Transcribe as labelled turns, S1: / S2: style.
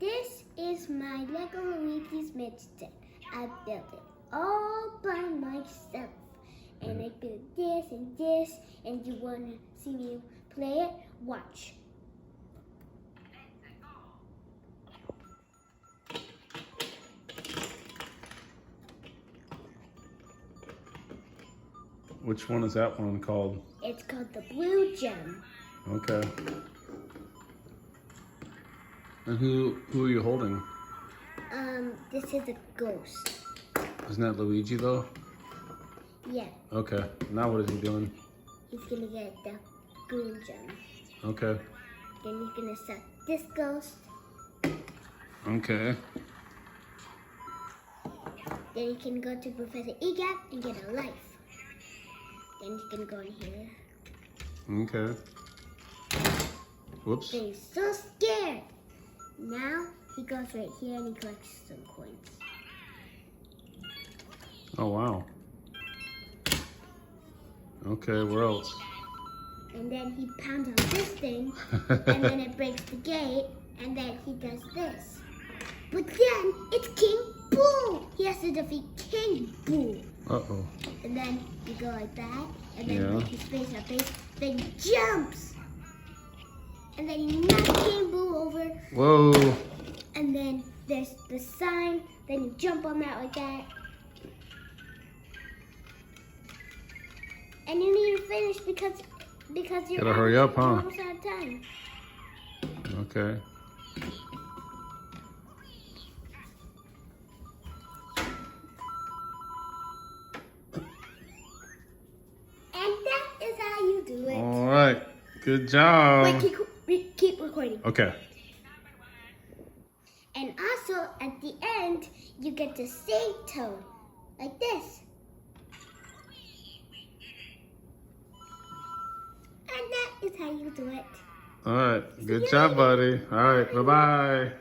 S1: This is my Lego Luigi's Magic. I built it all by myself. And I built this and this, and you want to see me play it? Watch.
S2: Which one is that one called?
S1: It's called the Blue Gem.
S2: Okay. And who are you holding?
S1: This is a ghost.
S2: Isn't that Luigi though?
S1: Yeah.
S2: Okay. Now what is he doing?
S1: He's gonna get the green gem.
S2: Okay.
S1: Then he's gonna suck this ghost.
S2: Okay.
S1: Then he can go to Professor Egap and get a life. Then he's gonna go in here.
S2: Okay. Whoops.
S1: Then he's so scared. Now he goes right here and he collects some coins.
S2: Oh wow. Okay, where else?
S1: And then he pounds on this thing, and then it breaks the gate, and then he does this. But then it's King Boo! He has to defeat King Boo.
S2: Uh-oh.
S1: And then you go like that, and then
S2: Yeah.
S1: like his face up face, then he jumps. And then he knocks King Boo over,
S2: Whoa.
S1: and then there's the sign, then you jump on that like that. And you need to finish because you're
S2: Gotta hurry up, huh?
S1: almost out of time.
S2: Okay.
S1: And that is how you do it.
S2: All right. Good job.
S1: Wait, keep recording.
S2: Okay.
S1: And also, at the end, you get to sing Toad, like this. And that is how you do it.
S2: All right. Good job, buddy. All right. Bye-bye.